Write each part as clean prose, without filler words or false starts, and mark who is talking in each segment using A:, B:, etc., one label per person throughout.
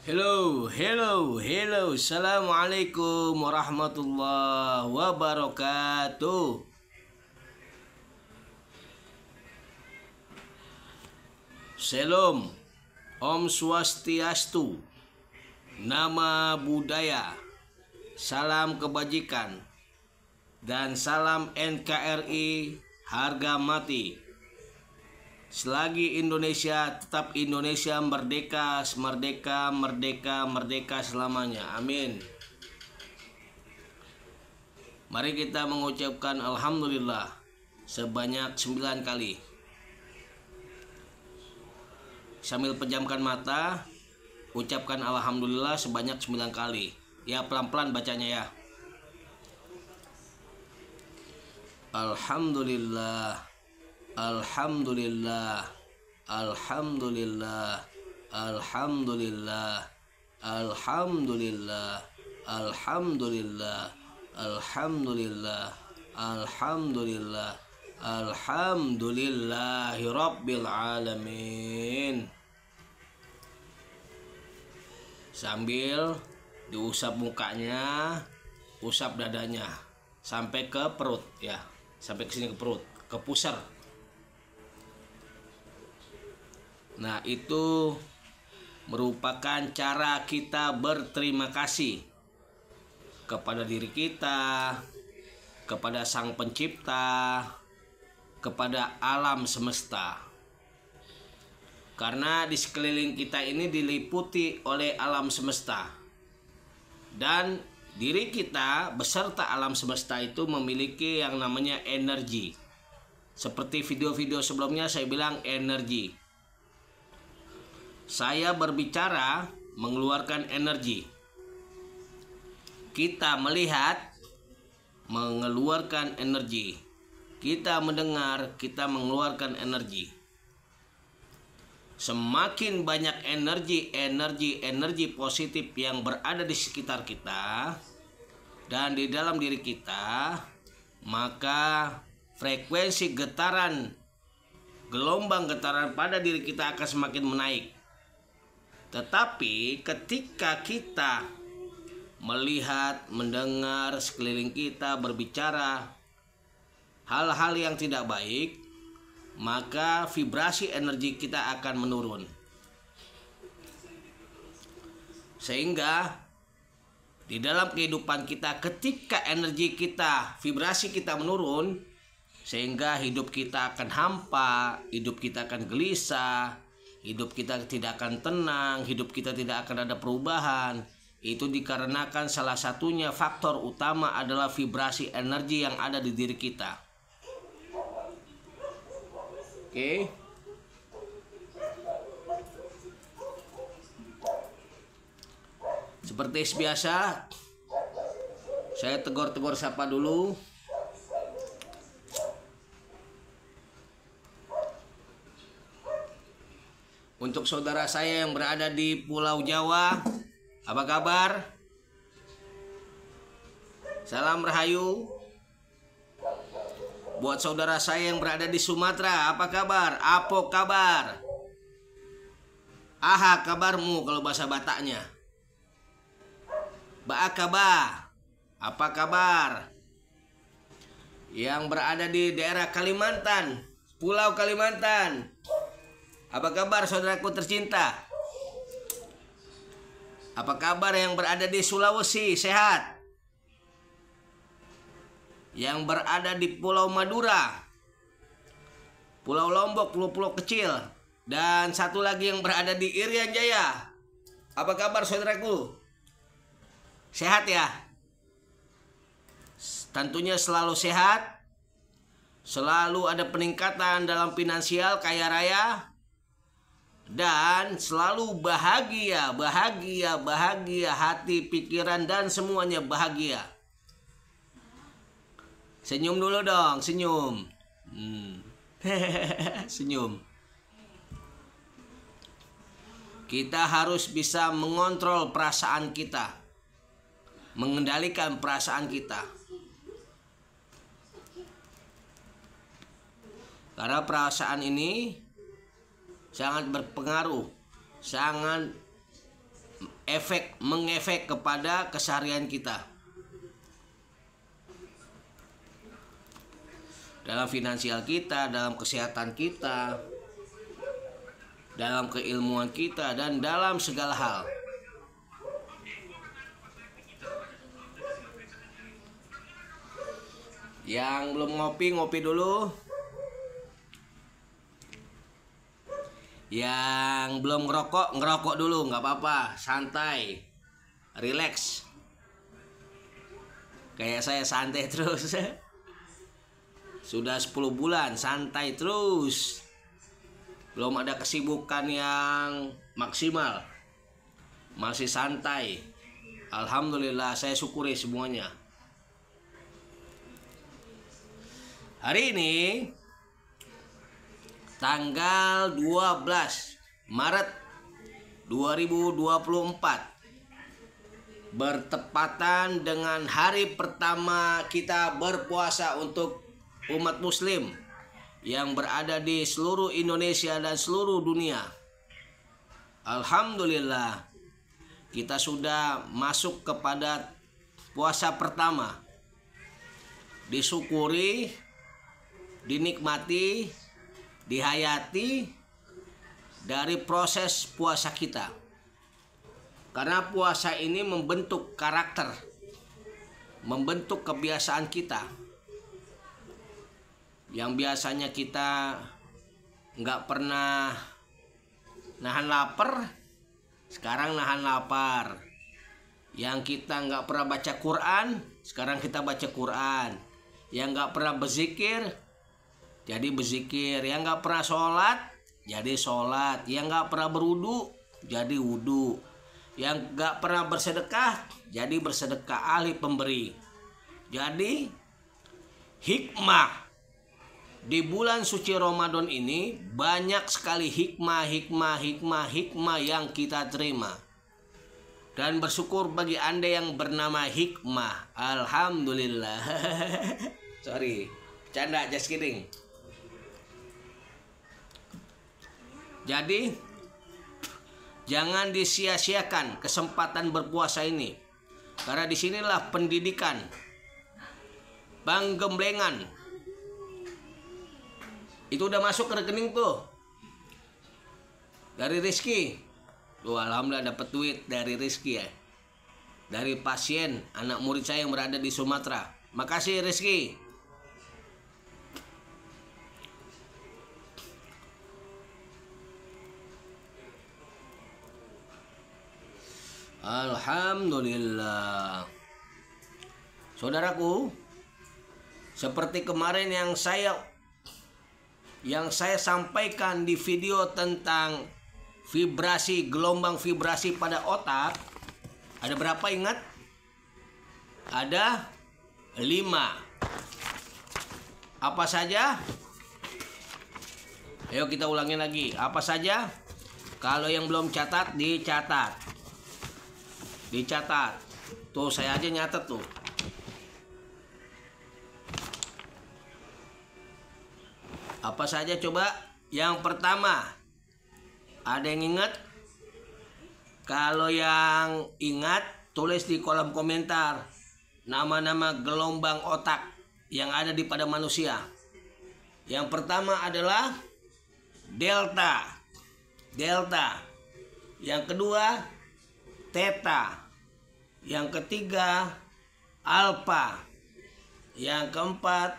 A: Hello, hello, hello. Assalamualaikum warahmatullahi wabarakatuh. Shalom, Om Swastiastu, nama budaya, salam kebajikan, dan salam NKRI harga mati. Selagi Indonesia tetap Indonesia, merdeka, merdeka, merdeka, merdeka selamanya. Amin. Mari kita mengucapkan Alhamdulillah sebanyak 9 kali. Sambil pejamkan mata, ucapkan Alhamdulillah sebanyak 9 kali. Ya, pelan-pelan bacanya ya. Alhamdulillah, Alhamdulillah, Alhamdulillah, Alhamdulillah, Alhamdulillah, Alhamdulillah, Alhamdulillah, Alhamdulillah, Alhamdulillahi Rabbil Alamin. Sambil diusap mukanya, usap dadanya sampai ke perut ya, sampai ke sini ke perut, ke pusar. Nah, itu merupakan cara kita berterima kasih kepada diri kita, kepada Sang Pencipta, kepada alam semesta. Karena di sekeliling kita ini diliputi oleh alam semesta. Dan diri kita beserta alam semesta itu memiliki yang namanya energi. Seperti video-video sebelumnya saya bilang energi. Saya berbicara mengeluarkan energi. Kita melihat mengeluarkan energi. Kita mendengar, kita mengeluarkan energi. Semakin banyak energi positif yang berada di sekitar kita dan di dalam diri kita, maka frekuensi getaran, gelombang getaran pada diri kita akan semakin menaik. Tetapi ketika kita melihat, mendengar sekeliling kita berbicara hal-hal yang tidak baik, maka vibrasi energi kita akan menurun. Sehingga di dalam kehidupan kita, ketika energi kita, vibrasi kita menurun, sehingga hidup kita akan hampa, hidup kita akan gelisah, hidup kita tidak akan tenang, hidup kita tidak akan ada perubahan. Itu dikarenakan salah satunya faktor utama adalah vibrasi energi yang ada di diri kita. Oke. Seperti biasa, saya tegur-tegur sapa dulu. Untuk saudara saya yang berada di Pulau Jawa, apa kabar? Salam Rahayu. Buat saudara saya yang berada di Sumatera, apa kabar? Apa kabar? Aha kabarmu kalau bahasa Bataknya. Ba kabar? Apa kabar? Yang berada di daerah Kalimantan, Pulau Kalimantan, apa kabar saudaraku tercinta? Apa kabar yang berada di Sulawesi, sehat? Yang berada di Pulau Madura, Pulau Lombok, pulau-pulau kecil, dan satu lagi yang berada di Irian Jaya. Apa kabar saudaraku? Sehat ya? Tentunya selalu sehat, selalu ada peningkatan dalam finansial, kaya raya, dan selalu bahagia, bahagia, bahagia, hati, pikiran, dan semuanya bahagia. Senyum dulu dong, senyum. Senyum. Kita harus bisa mengontrol perasaan kita, mengendalikan perasaan kita. Karena perasaan ini sangat berpengaruh, sangat mengefek kepada keseharian kita. Dalam finansial kita, dalam kesehatan kita, dalam keilmuan kita, dan dalam segala hal. Yang belum ngopi, ngopi dulu. Yang belum ngerokok, ngerokok dulu, nggak apa-apa, santai, relax. Kayak saya santai terus. Sudah 10 bulan santai terus. Belum ada kesibukan yang maksimal. Masih santai. Alhamdulillah, saya syukuri semuanya. Hari ini tanggal 12 Maret 2024 bertepatan dengan hari pertama kita berpuasa untuk umat muslim yang berada di seluruh Indonesia dan seluruh dunia. Alhamdulillah, kita sudah masuk kepada puasa pertama. Disyukuri, dinikmati, dihayati dari proses puasa kita. Karena puasa ini membentuk karakter, membentuk kebiasaan kita. Yang biasanya kita nggak pernah nahan lapar, sekarang nahan lapar. Yang kita nggak pernah baca Quran, sekarang kita baca Quran. Yang nggak pernah berzikir, jadi berzikir. Yang nggak pernah sholat, jadi sholat. Yang nggak pernah berwudu, jadi wudu. Yang nggak pernah bersedekah, jadi bersedekah, ahli pemberi. Jadi hikmah di bulan suci Ramadan ini banyak sekali hikmah yang kita terima. Dan bersyukur bagi Anda yang bernama hikmah. Alhamdulillah. Sorry, canda, just kidding. Jadi jangan disia-siakan kesempatan berpuasa ini. Karena disinilah pendidikan, penggemblengan. Itu udah masuk ke rekening tuh dari Rizky. Tuh, alhamdulillah dapat duit dari Rizky ya. Dari pasien anak murid saya yang berada di Sumatera. Makasih Rizky. Alhamdulillah. Saudaraku, seperti kemarin yang saya sampaikan di video tentang gelombang vibrasi pada otak. Ada berapa, ingat? Ada 5. Apa saja? Ayo kita ulangin lagi. Apa saja? Kalau yang belum catat, dicatat. Dicatat. Tuh, saya aja nyatet tuh. Apa saja coba? Yang pertama, ada yang ingat? Kalau yang ingat, tulis di kolom komentar nama-nama gelombang otak yang ada di pada manusia. Yang pertama adalah delta. Delta. Yang kedua, theta. Yang ketiga, alpha. Yang keempat,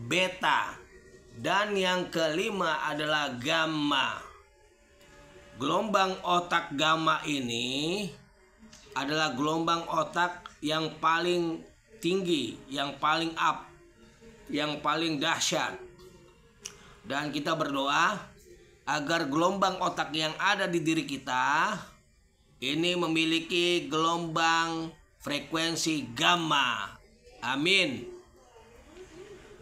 A: beta. Dan yang kelima adalah gamma. Gelombang otak gamma ini adalah gelombang otak yang paling tinggi, yang paling up, yang paling dahsyat. Dan kita berdoa agar gelombang otak yang ada di diri kita ini memiliki gelombang frekuensi gamma. Amin.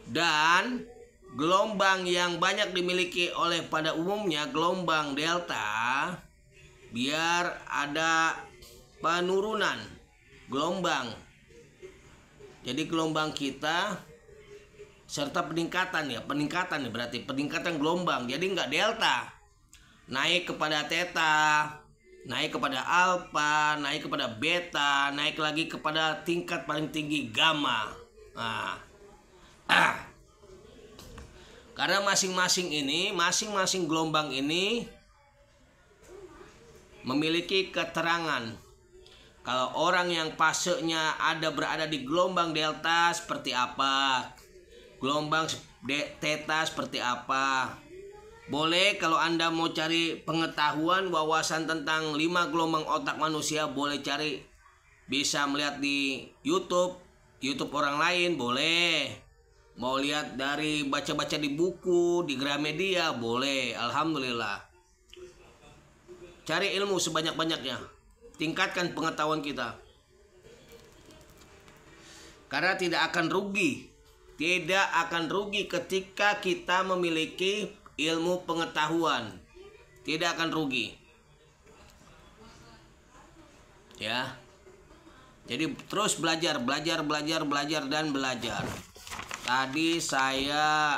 A: Dan gelombang yang banyak dimiliki oleh pada umumnya gelombang delta, biar ada penurunan gelombang. Jadi gelombang kita serta peningkatan ya, berarti peningkatan gelombang. Jadi nggak delta naik kepada theta, naik kepada alfa, naik kepada beta, naik lagi kepada tingkat paling tinggi gamma. Nah, karena masing-masing gelombang ini memiliki keterangan. Kalau orang yang fasenya berada di gelombang delta seperti apa, gelombang theta seperti apa. Boleh kalau Anda mau cari pengetahuan wawasan tentang 5 gelombang otak manusia, boleh cari, bisa melihat di YouTube orang lain, boleh. Mau lihat dari baca-baca di buku, di Gramedia, boleh. Alhamdulillah. Cari ilmu sebanyak-banyaknya. Tingkatkan pengetahuan kita. Karena tidak akan rugi. Tidak akan rugi ketika kita memiliki ilmu pengetahuan. Tidak akan rugi. Ya. Jadi terus belajar. Tadi saya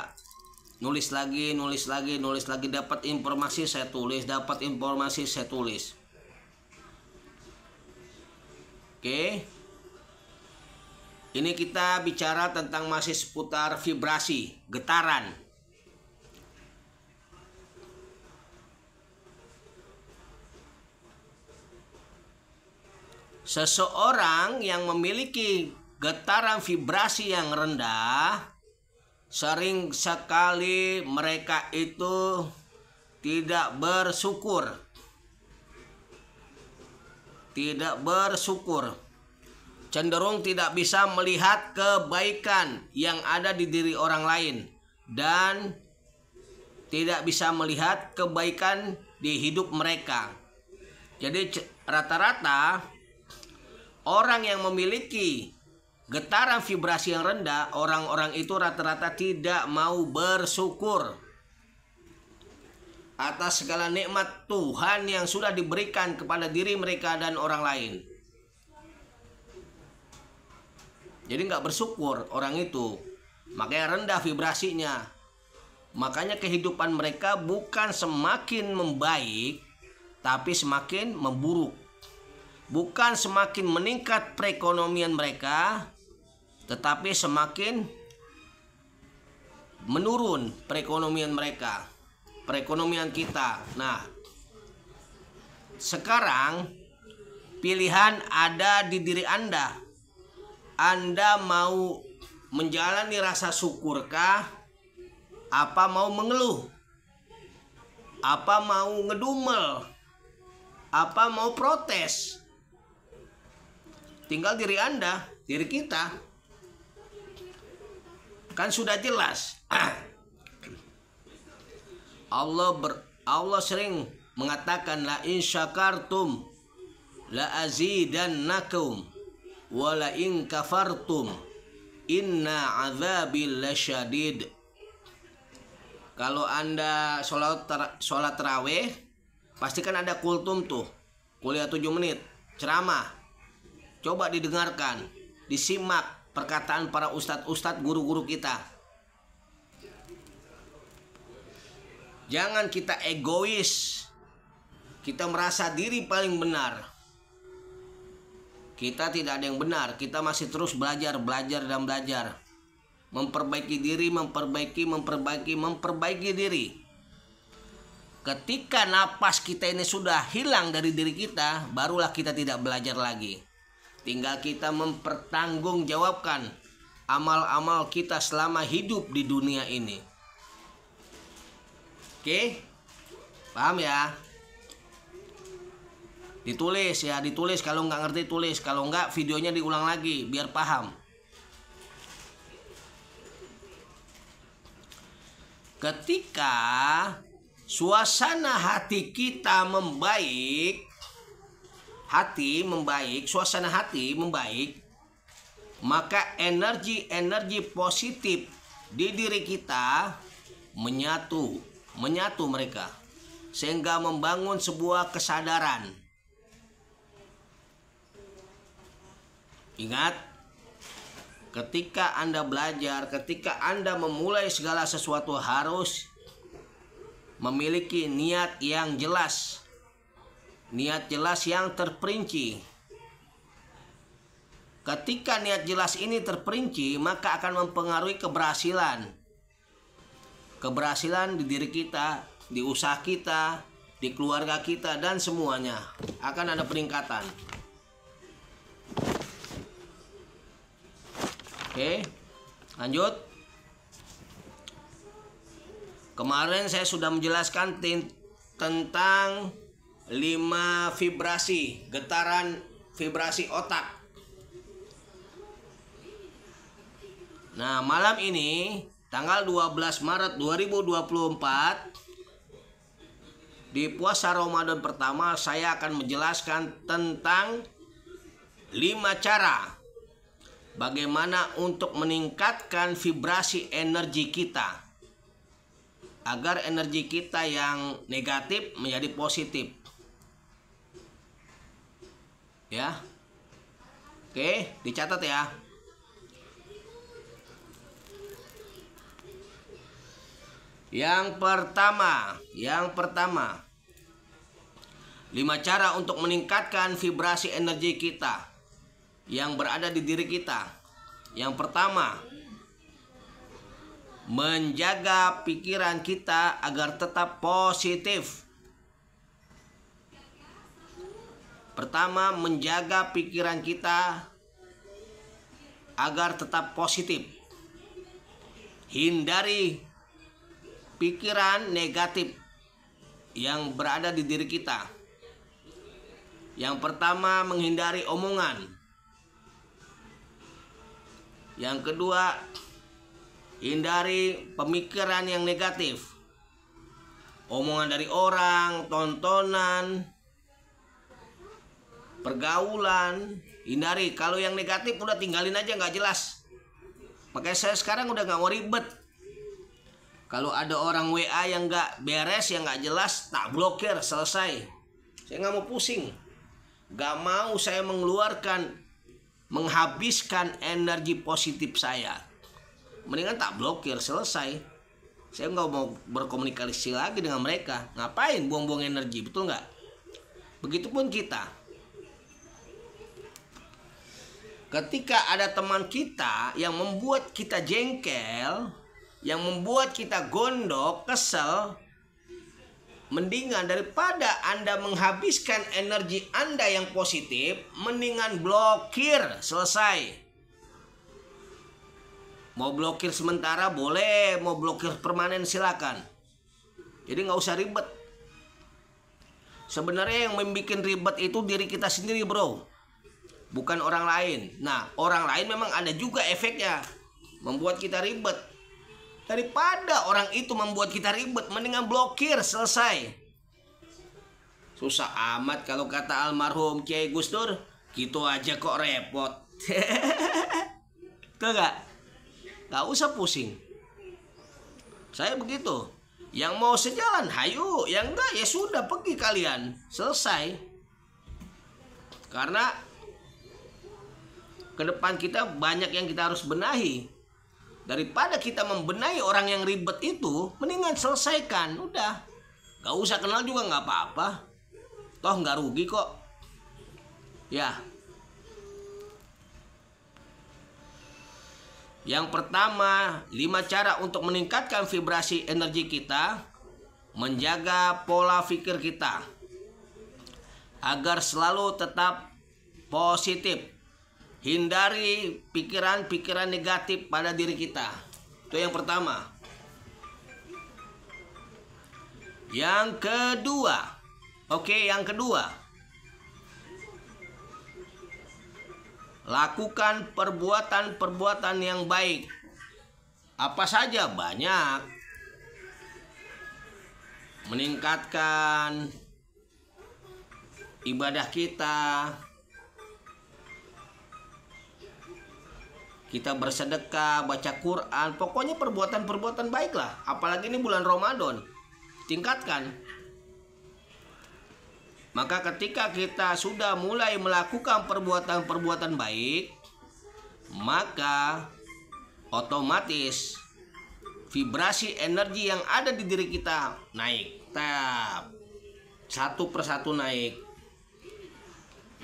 A: nulis lagi, dapat informasi saya tulis, Oke. Ini kita bicara tentang masih seputar vibrasi, getaran. Seseorang yang memiliki getaran vibrasi yang rendah, sering sekali mereka itu tidak bersyukur. Cenderung tidak bisa melihat kebaikan yang ada di diri orang lain dan tidak bisa melihat kebaikan di hidup mereka. Jadi rata-rata orang yang memiliki getaran vibrasi yang rendah, orang-orang itu rata-rata tidak mau bersyukur atas segala nikmat Tuhan yang sudah diberikan kepada diri mereka dan orang lain. Jadi nggak bersyukur orang itu, makanya rendah vibrasinya. Makanya kehidupan mereka bukan semakin membaik, tapi semakin memburuk. Bukan semakin meningkat perekonomian mereka, tetapi semakin menurun perekonomian mereka, perekonomian kita. Nah, sekarang pilihan ada di diri Anda. Anda mau menjalani rasa syukurkah? Apa mau mengeluh? Apa mau ngedumel? Apa mau protes? Tinggal diri Anda, diri kita. Kan sudah jelas. Allah sering mengatakan la in syakartum la azidannakum wa la in kafartum inna azabil lasyadid. Kalau Anda sholat tarawih, pasti kan ada kultum tuh, kuliah 7 menit, ceramah. Coba didengarkan, disimak perkataan para ustadz guru-guru kita. Jangan kita egois, kita merasa diri paling benar. Kita tidak ada yang benar, kita masih terus belajar. Memperbaiki diri, memperbaiki diri. Ketika napas kita ini sudah hilang dari diri kita, barulah kita tidak belajar lagi. Tinggal kita mempertanggungjawabkan amal-amal kita selama hidup di dunia ini. Oke? Paham ya? Ditulis ya, kalau nggak ngerti tulis, kalau nggak videonya diulang lagi biar paham. Ketika suasana hati kita membaik, suasana hati membaik, maka energi positif di diri kita menyatu mereka, sehingga membangun sebuah kesadaran. Ingat, ketika Anda belajar, ketika Anda memulai segala sesuatu harus memiliki niat yang jelas. niat jelas yang terperinci. Ketika niat jelas ini terperinci, maka akan mempengaruhi keberhasilan. Keberhasilan di diri kita, di usaha kita, di keluarga kita, dan semuanya akan ada peningkatan. Oke, lanjut. Kemarin saya sudah menjelaskan tentang 5 vibrasi, getaran vibrasi otak. Nah, malam ini tanggal 12 Maret 2024 di puasa Ramadan pertama, saya akan menjelaskan tentang 5 cara bagaimana untuk meningkatkan vibrasi energi kita agar energi kita yang negatif menjadi positif. Ya. Oke, dicatat ya. Yang pertama, 5 cara untuk meningkatkan vibrasi energi kita yang berada di diri kita. Yang pertama, menjaga pikiran kita agar tetap positif. Pertama, menjaga pikiran kita agar tetap positif. Hindari pikiran negatif yang berada di diri kita. Yang pertama, menghindari omongan. Yang kedua, hindari pemikiran yang negatif. Omongan dari orang, tontonan, pergaulan, hindari. Kalau yang negatif udah tinggalin aja, nggak jelas. Makanya saya sekarang udah nggak mau ribet. Kalau ada orang WA yang nggak beres, yang nggak jelas, tak blokir, selesai. Saya nggak mau pusing. Nggak mau saya menghabiskan energi positif saya. Mendingan tak blokir, selesai. Saya nggak mau berkomunikasi lagi dengan mereka. Ngapain buang-buang energi, betul nggak? Begitupun kita. Ketika ada teman kita yang membuat kita jengkel, yang membuat kita gondok, kesel, mendingan daripada Anda menghabiskan energi Anda yang positif, mendingan blokir, selesai. Mau blokir sementara boleh, mau blokir permanen silakan. Jadi nggak usah ribet. Sebenarnya yang membuat ribet itu diri kita sendiri, bro, bukan orang lain. Nah, orang lain memang ada juga efeknya membuat kita ribet. Daripada orang itu membuat kita ribet, mendingan blokir, selesai. Susah amat kalau kata almarhum Kiai Gus Dur, gitu aja kok repot. Tuh gak? Gak usah pusing. Saya begitu. Yang mau sejalan, hayu. Yang enggak, ya sudah, pergi kalian. Selesai. Karena ke depan kita banyak yang kita harus benahi. Daripada kita membenahi orang yang ribet itu, mendingan selesaikan. Udah, gak usah kenal juga gak apa-apa. Toh gak rugi kok. Ya. Yang pertama, 5 cara untuk meningkatkan vibrasi energi kita. Menjaga pola pikir kita agar selalu tetap positif. Hindari pikiran-pikiran negatif pada diri kita. Itu yang pertama. Yang kedua. Yang kedua. Lakukan perbuatan-perbuatan yang baik. Apa saja? Banyak. Meningkatkan ibadah kita. Kita bersedekah, baca Quran, pokoknya perbuatan-perbuatan baik lah. Apalagi ini bulan Ramadan, tingkatkan. Maka ketika kita sudah mulai melakukan perbuatan-perbuatan baik, maka otomatis vibrasi energi yang ada di diri kita naik. Satu persatu naik.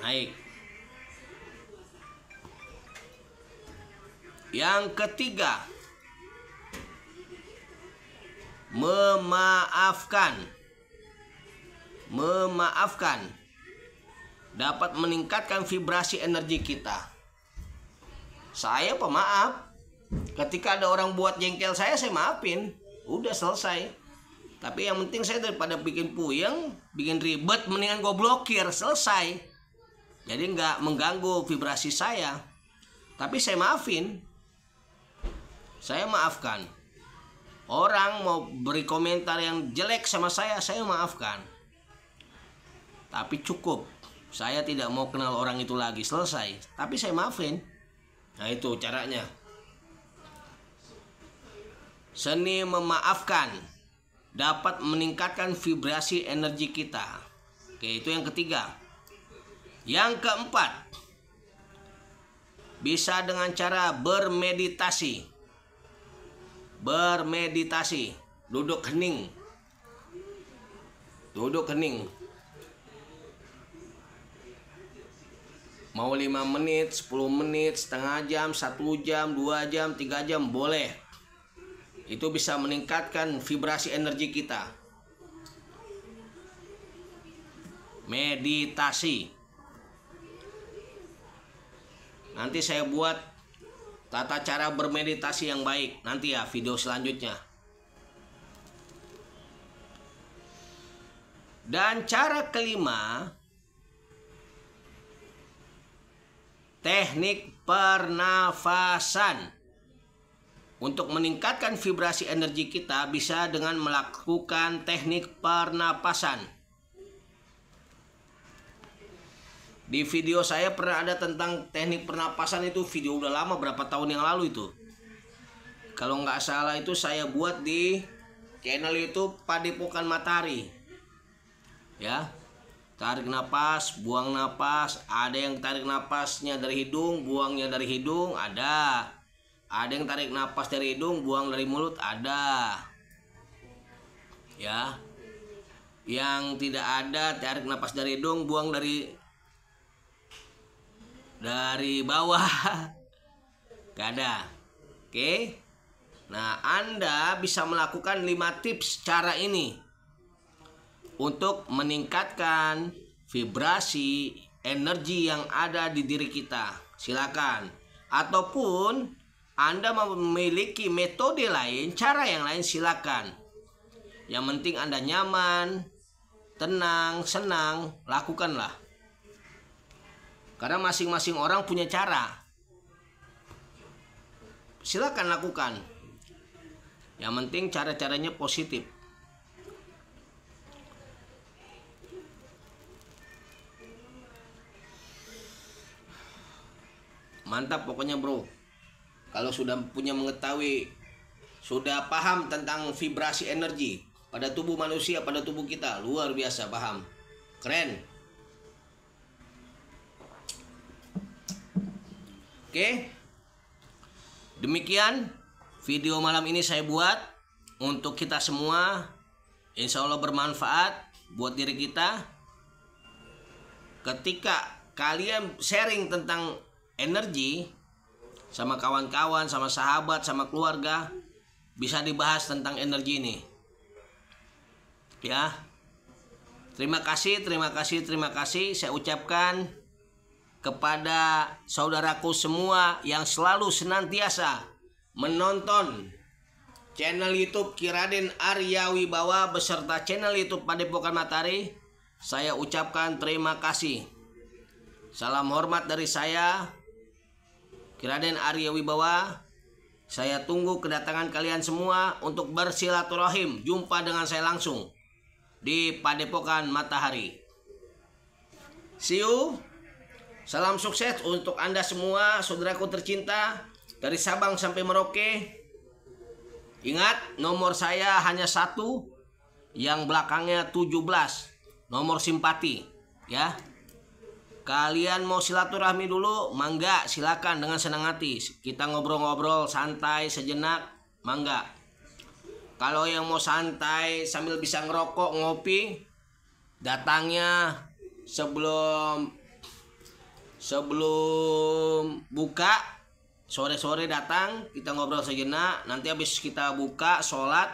A: naik. Yang ketiga, memaafkan. Memaafkan dapat meningkatkan vibrasi energi kita. Saya pemaaf. Ketika ada orang buat jengkel saya maafin. Udah selesai. Tapi yang penting saya daripada bikin puyeng, bikin ribet, mendingan gue blokir, selesai. Jadi nggak mengganggu vibrasi saya. Tapi saya maafin. Saya maafkan. Orang mau beri komentar yang jelek sama saya maafkan. Tapi cukup. Saya tidak mau kenal orang itu lagi, selesai. Tapi saya maafin. Nah itu caranya. Seni memaafkan dapat meningkatkan vibrasi energi kita. Oke, itu yang ketiga. Yang keempat, bisa dengan cara bermeditasi. Bermeditasi, duduk hening. Duduk hening. Mau 5 menit, 10 menit, setengah jam, 1 jam, 2 jam, 3 jam, boleh. Itu bisa meningkatkan vibrasi energi kita. Meditasi. Nanti saya buat tata cara bermeditasi yang baik. Nanti ya video selanjutnya. Dan cara kelima, teknik pernafasan. Untuk meningkatkan vibrasi energi kita bisa dengan melakukan teknik pernapasan. Di video saya pernah ada tentang teknik pernapasan, itu video udah lama, berapa tahun yang lalu itu. Kalau nggak salah itu saya buat di channel YouTube Padepokan Matahari. Ya. Tarik napas, buang napas. Ada yang tarik napasnya dari hidung, buangnya dari hidung, ada. Ada yang tarik napas dari hidung, buang dari mulut, ada. Ya. Yang tidak ada, tarik napas dari hidung, buang dari bawah. Gak ada. Oke. Nah, Anda bisa melakukan 5 tips cara ini untuk meningkatkan vibrasi energi yang ada di diri kita. Silakan. Ataupun Anda memiliki metode lain, cara yang lain, silakan. Yang penting Anda nyaman, tenang, senang, lakukanlah. Karena masing-masing orang punya cara. Silakan lakukan. Yang penting cara-caranya positif. Mantap pokoknya bro. Kalau sudah punya mengetahui, sudah paham tentang vibrasi energi pada tubuh manusia, pada tubuh kita, luar biasa paham. Keren. Oke. Demikian video malam ini saya buat untuk kita semua. Insya Allah bermanfaat buat diri kita. Ketika kalian sharing tentang energi sama kawan-kawan, sama sahabat, sama keluarga, bisa dibahas tentang energi ini. Ya. Terima kasih saya ucapkan kepada saudaraku semua yang selalu senantiasa menonton channel YouTube Ki Raden Arya Wibawa beserta channel YouTube Padepokan Matahari. Saya ucapkan terima kasih. Salam hormat dari saya, Ki Raden Arya Wibawa. Saya tunggu kedatangan kalian semua untuk bersilaturahim, jumpa dengan saya langsung di Padepokan Matahari. See you. Salam sukses untuk Anda semua, saudaraku tercinta, dari Sabang sampai Merauke. Ingat, nomor saya hanya 1, yang belakangnya 17, nomor simpati, ya. Kalian mau silaturahmi dulu, mangga, silakan dengan senang hati. Kita ngobrol-ngobrol santai sejenak, mangga. Kalau yang mau santai sambil bisa ngerokok, ngopi, datangnya sebelum sebelum buka, sore-sore datang, kita ngobrol sejenak. Nanti habis kita buka, sholat,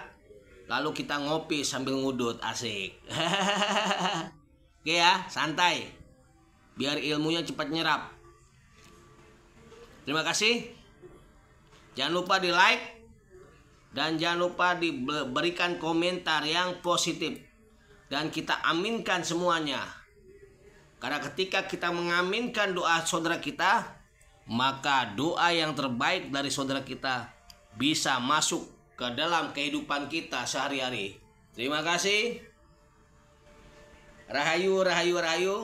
A: lalu kita ngopi sambil ngudut, asik. Oke ya, santai, biar ilmunya cepat nyerap. Terima kasih. Jangan lupa di like dan jangan lupa diberikan komentar yang positif, dan kita aminkan semuanya. Karena ketika kita mengaminkan doa saudara kita, maka doa yang terbaik dari saudara kita bisa masuk ke dalam kehidupan kita sehari-hari. Terima kasih. Rahayu, rahayu, rahayu.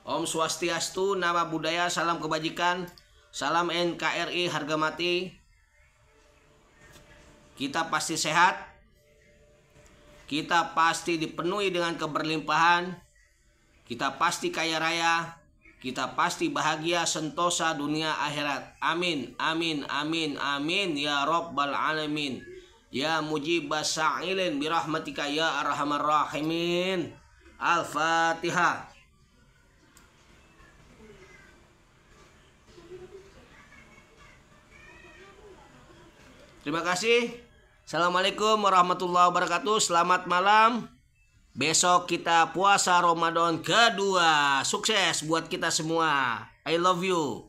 A: Om Swastiastu, Nama Budaya, salam kebajikan, salam NKRI harga mati. Kita pasti sehat, kita pasti dipenuhi dengan keberlimpahan, kita pasti kaya raya, kita pasti bahagia sentosa dunia akhirat. Amin, amin, amin, amin ya Rabbal Alamin. Ya mujibas sa'ilin birahmatika ya arhamar rahimin. Al-Fatihah. Terima kasih. Assalamualaikum warahmatullahi wabarakatuh. Selamat malam. Besok kita puasa Ramadan kedua. Sukses buat kita semua. I love you.